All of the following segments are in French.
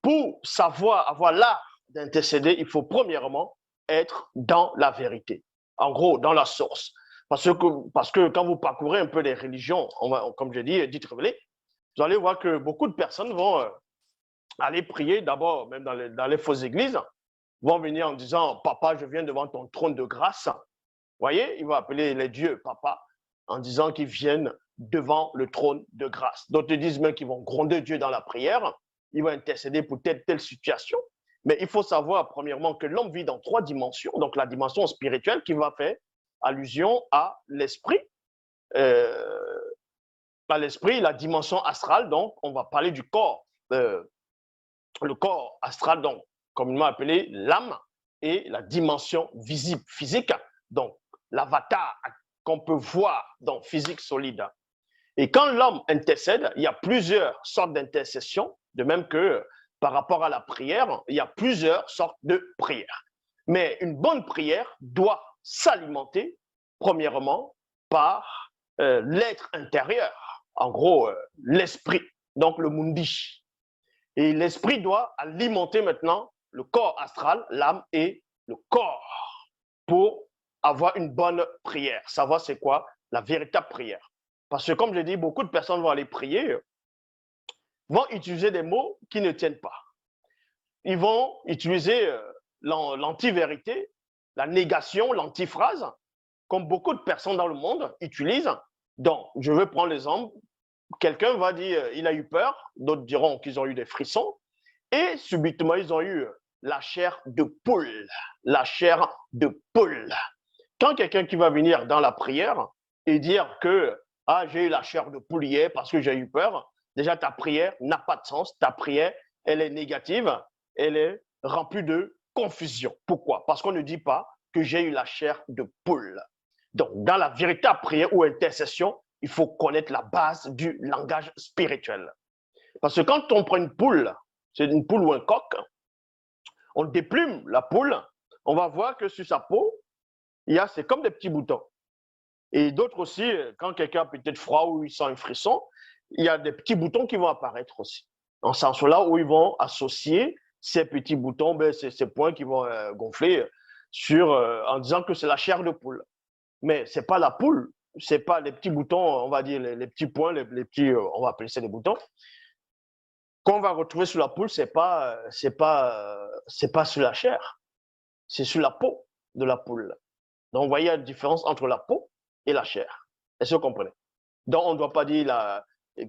Pour savoir avoir l'art d'intercéder, il faut premièrement être dans la vérité. En gros, dans la source. Parce que quand vous parcourez un peu les religions, comme je dis, dites révélées, vous allez voir que beaucoup de personnes vont aller prier, d'abord, même dans les fausses églises, vont venir en disant, papa, je viens devant ton trône de grâce. Vous voyez, ils vont appeler les dieux papa en disant qu'ils viennent devant le trône de grâce. D'autres disent même qu'ils vont gronder Dieu dans la prière, ils vont intercéder pour telle situation. Mais il faut savoir, premièrement, que l'homme vit dans 3 dimensions. Donc, la dimension spirituelle qui va faire allusion à l'esprit, la dimension astrale. Donc, on va parler du corps, le corps astral, donc, communément appelé l'âme, et la dimension visible, physique, donc l'avatar qu'on peut voir dans physique solide. Et quand l'homme intercède, il y a plusieurs sortes d'intercessions, de même que par rapport à la prière, il y a plusieurs sortes de prières. Mais une bonne prière doit s'alimenter, premièrement, par l'être intérieur, en gros, l'esprit, donc le mundi. Et l'esprit doit alimenter maintenant le corps astral, l'âme et le corps pour avoir une bonne prière. Savoir c'est quoi la véritable prière. Parce que comme je dis, beaucoup de personnes vont aller prier, vont utiliser des mots qui ne tiennent pas. Ils vont utiliser l'anti-vérité, la négation, l'antiphrase, comme beaucoup de personnes dans le monde utilisent. Donc, je veux prendre l'exemple. Quelqu'un va dire il a eu peur, d'autres diront qu'ils ont eu des frissons, et subitement, ils ont eu la chair de poule. La chair de poule. Quand quelqu'un qui va venir dans la prière et dire que j'ai eu la chair de poule hier parce que j'ai eu peur, déjà ta prière n'a pas de sens. Ta prière, elle est négative, elle est remplie de confusion. Pourquoi? Parce qu'on ne dit pas que j'ai eu la chair de poule. Donc, dans la véritable prière ou intercession, il faut connaître la base du langage spirituel. Parce que quand on prend une poule, c'est une poule ou un coq, on déplume la poule, on va voir que sur sa peau, c'est comme des petits boutons. Et d'autres aussi, quand quelqu'un a peut-être froid ou il sent un frisson, il y a des petits boutons qui vont apparaître aussi. En ce sens-là, où ils vont associer ces petits boutons, ces points qui vont gonfler en disant que c'est la chair de poule. Mais ce n'est pas la poule, ce n'est pas les petits boutons, on va dire les petits points, les petits, on va appeler ça des boutons, qu'on va retrouver sur la poule, c'est pas sur la chair, c'est sur la peau de la poule. Donc, vous voyez la différence entre la peau et la chair. Est-ce que vous comprenez? Donc, on ne doit pas dire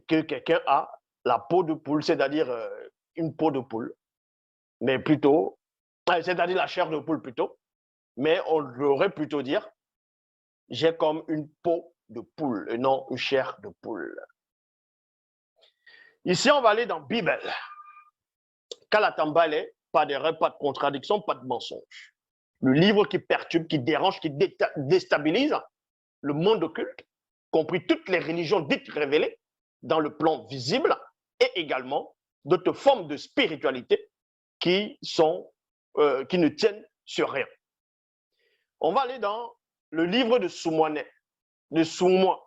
que quelqu'un a la peau de poule, c'est-à-dire une peau de poule, mais plutôt, c'est-à-dire la chair de poule plutôt, mais on devrait plutôt dire j'ai comme une peau de poule et non une chair de poule. Ici, on va aller dans la Bible. Kalatambale, pas d'erreur, pas de contradiction, pas de mensonge. Le livre qui perturbe, qui dérange, qui déstabilise le monde occulte, compris toutes les religions dites révélées dans le plan visible et également d'autres formes de spiritualité qui ne tiennent sur rien. On va aller dans le livre de Soumouanet, de Soumois.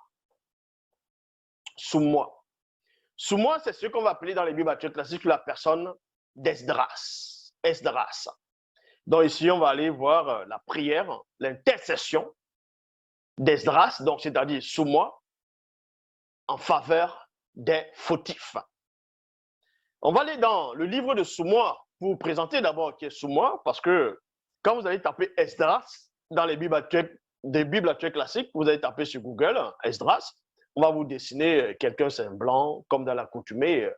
Soumois, c'est ce qu'on va appeler dans les Bibles classiques la personne d'Esdras. Esdras. Donc ici, on va aller voir la prière, l'intercession d'Esdras, donc c'est-à-dire Soumois, en faveur des fautifs. On va aller dans le livre de Soumois pour vous présenter d'abord qui est Soumois, parce que quand vous allez taper Esdras dans les Bibles actuelles classiques, vous allez taper sur Google Esdras, on va vous dessiner quelqu'un, c'est un blanc, comme dans l'accoutumée,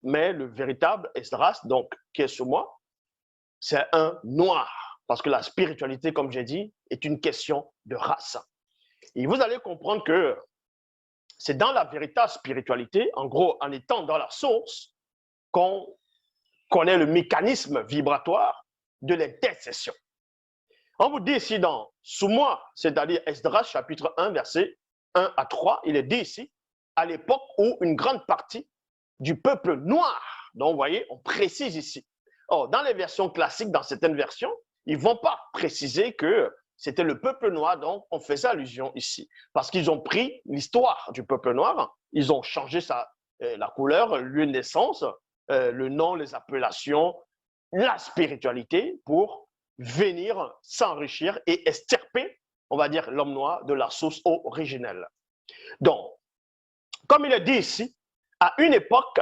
mais le véritable Esdras, donc qui est Soumois, c'est un noir, parce que la spiritualité, comme j'ai dit, est une question de race. Et vous allez comprendre que c'est dans la véritable spiritualité, en gros, en étant dans la source, qu'on connaît le mécanisme vibratoire de l'intercession. On vous dit ici dans Soumois, c'est-à-dire Esdras, chapitre 1, verset 1 à 3, il est dit ici, à l'époque où une grande partie du peuple noir, donc vous voyez, on précise ici. Or, dans les versions classiques, dans certaines versions, ils ne vont pas préciser que c'était le peuple noir, donc on faisait allusion ici. Parce qu'ils ont pris l'histoire du peuple noir, ils ont changé la couleur, lieu de naissance, le nom, les appellations, la spiritualité pour venir s'enrichir et extirper, on va dire, l'homme noir de la source originelle. Donc, comme il est dit ici, à une époque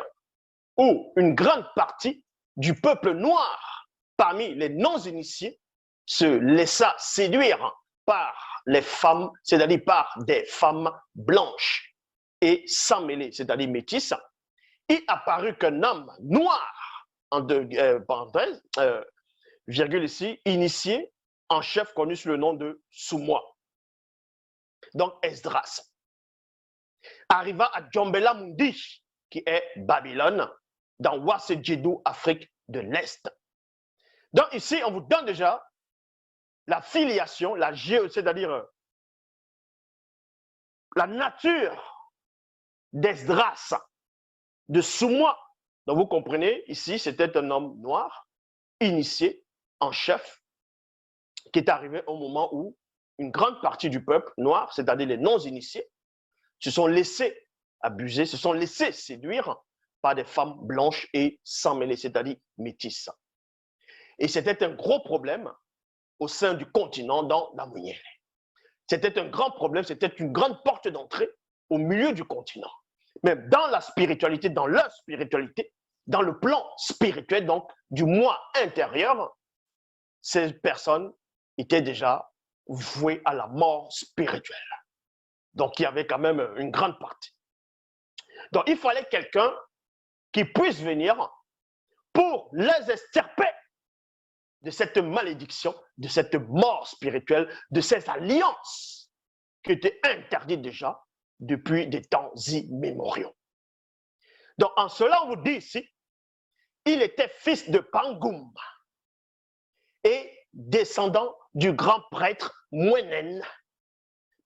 où une grande partie du peuple noir parmi les non-initiés se laissa séduire par les femmes, c'est-à-dire par des femmes blanches et sans mêler, c'est-à-dire métisses, il apparut qu'un homme noir, en deux parenthèses, virgule ici, initié en chef connu sous le nom de Soumois. Donc Esdras arriva à Djombela Mundi, qui est Babylone, dans Ouassedjedou, Afrique de l'Est. Donc ici, on vous donne déjà la filiation, c'est-à-dire la nature d'Esdras, de Soumois. Donc vous comprenez, ici, c'était un homme noir, initié en chef, qui est arrivé au moment où une grande partie du peuple noir, c'est-à-dire les non-initiés, se sont laissés abuser, se sont laissés séduire par des femmes blanches et sans mêler, c'est-à-dire métisses. Et c'était un gros problème au sein du continent dans la Mouillère. C'était un grand problème, c'était une grande porte d'entrée au milieu du continent. Même dans la spiritualité, dans leur spiritualité, dans le plan spirituel, donc du moi intérieur, ces personnes étaient déjà vouées à la mort spirituelle. Donc, il y avait quand même une grande partie. Donc, il fallait quelqu'un qui puisse venir pour les extirper de cette malédiction, de cette mort spirituelle, de ces alliances qui étaient interdites déjà depuis des temps immémoriaux. Donc, en cela, on vous dit ici, il était fils de Pangoum et descendant du grand prêtre Mwenen,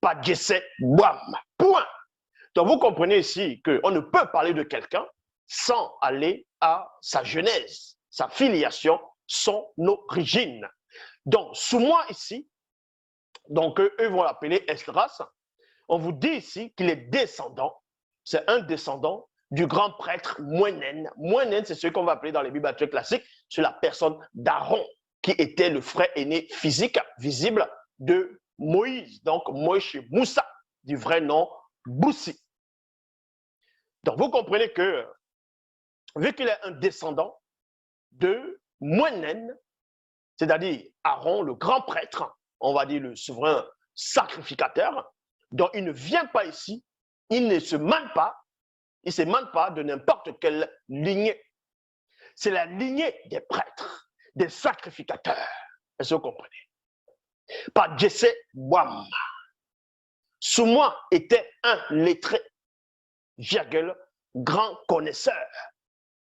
Padjesse Bouam. Point. Donc, vous comprenez ici qu'on ne peut parler de quelqu'un sans aller à sa genèse, sa filiation, son origine. Donc, sous moi ici, donc eux vont l'appeler Esdras. On vous dit ici qu'il est descendant, c'est un descendant du grand prêtre Mwenen. Mwenen, c'est ce qu'on va appeler dans les Bibles classiques, c'est la personne d'Aaron, qui était le frère aîné physique, visible de Moïse. Donc, Moïse Moussa, du vrai nom Boussi. Donc, vous comprenez que, vu qu'il est un descendant de Mwenen, c'est-à-dire Aaron, le grand prêtre, on va dire le souverain sacrificateur, donc il ne vient pas ici, il ne se mène pas, il ne se mène pas de n'importe quelle lignée. C'est la lignée des prêtres, des sacrificateurs. Est-ce que vous comprenez? Par Jesse Bouam. Soumois était un lettré, virgule, grand connaisseur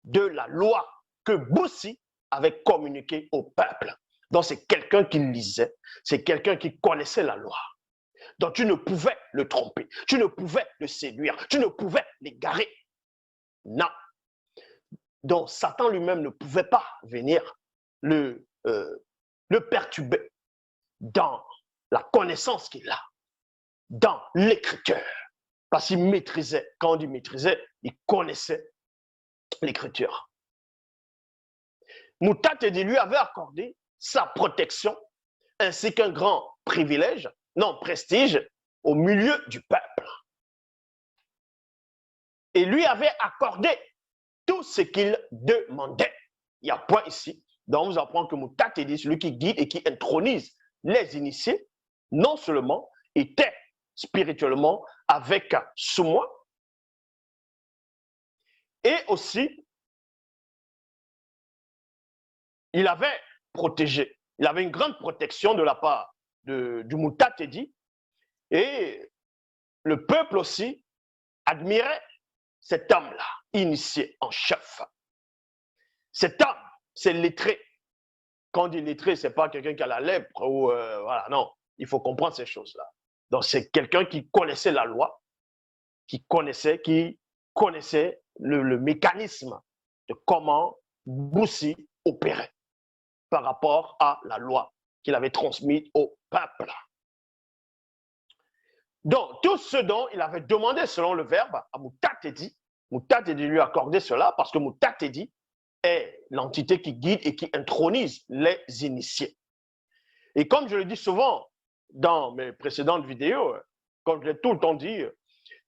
de la loi que Boussi avait communiquée au peuple. Donc c'est quelqu'un qui lisait, c'est quelqu'un qui connaissait la loi. Donc tu ne pouvais le tromper, tu ne pouvais le séduire, tu ne pouvais l'égarer. Non. Donc Satan lui-même ne pouvait pas venir le perturber dans la connaissance qu'il a, dans l'écriture. Parce qu'il maîtrisait, quand on dit maîtrisait, il connaissait l'écriture. Moutatedi lui avait accordé sa protection ainsi qu'un grand privilège, non, prestige, au milieu du peuple. Et lui avait accordé tout ce qu'il demandait. Il y a point ici. Donc, on vous apprend que Moutatedi, celui qui guide et qui intronise les initiés, non seulement était spirituellement avec Soumois, et aussi, il avait protégé. Il avait une grande protection de la part du Moutatedi, et le peuple aussi admirait cet homme-là, initié en chef. Cet homme, c'est lettré. Quand on dit lettré, ce n'est pas quelqu'un qui a la lèpre, ou voilà, non, il faut comprendre ces choses-là. Donc, c'est quelqu'un qui connaissait la loi, qui connaissait le mécanisme de comment Boussi opérait par rapport à la loi qu'il avait transmise au peuple. Donc, tout ce dont il avait demandé selon le verbe à Moutatedi lui accordait cela parce que Moutatedi est l'entité qui guide et qui intronise les initiés. Et comme je le dis souvent dans mes précédentes vidéos, comme je l'ai tout le temps dit,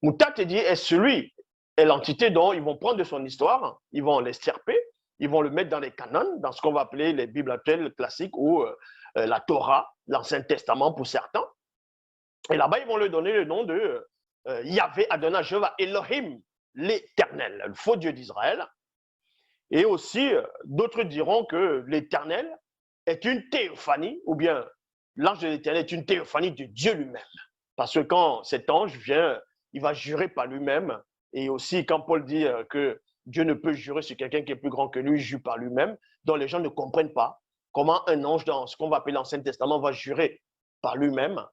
Mutatedi est l'entité dont ils vont prendre de son histoire, ils vont l'estirper, ils vont le mettre dans les canons, dans ce qu'on va appeler les Bibles actuelles classiques ou la Torah, l'Ancien Testament pour certains. Et là-bas, ils vont lui donner le nom de Yahvé Adonai Jéhovah Elohim, l'Éternel, le faux Dieu d'Israël. Et aussi, d'autres diront que l'Éternel est une théophanie, ou bien l'ange de l'Éternel est une théophanie de Dieu lui-même. Parce que quand cet ange vient, il va jurer par lui-même. Et aussi, quand Paul dit que Dieu ne peut jurer sur quelqu'un qui est plus grand que lui, il jure par lui-même. Donc les gens ne comprennent pas comment un ange dans ce qu'on va appeler l'Ancien Testament va jurer par lui-même.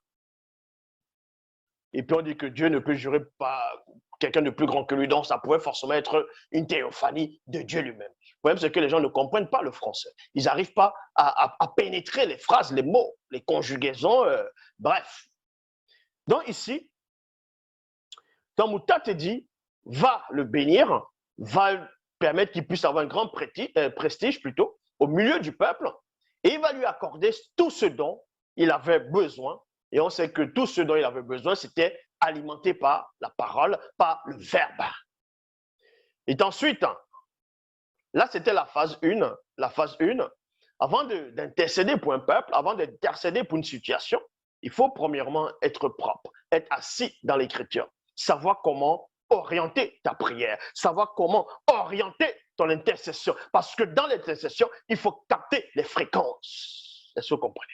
Et puis on dit que Dieu ne peut jurer par quelqu'un de plus grand que lui, donc ça pourrait forcément être une théophanie de Dieu lui-même. Le problème, c'est que les gens ne comprennent pas le français. Ils n'arrivent pas à pénétrer les phrases, les mots, les conjugaisons, bref. Donc ici, quand Mutatedi va le bénir, va permettre qu'il puisse avoir un grand prestige plutôt au milieu du peuple, et il va lui accorder tout ce dont il avait besoin. Et on sait que tout ce dont il avait besoin, c'était alimenté par la parole, par le verbe. Et ensuite, là, c'était la phase 1. La phase 1, avant d'intercéder pour un peuple, avant d'intercéder pour une situation, il faut premièrement être propre, être assis dans l'écriture, savoir comment orienter ta prière, savoir comment orienter ton intercession. Parce que dans l'intercession, il faut capter les fréquences. Est-ce que vous comprenez?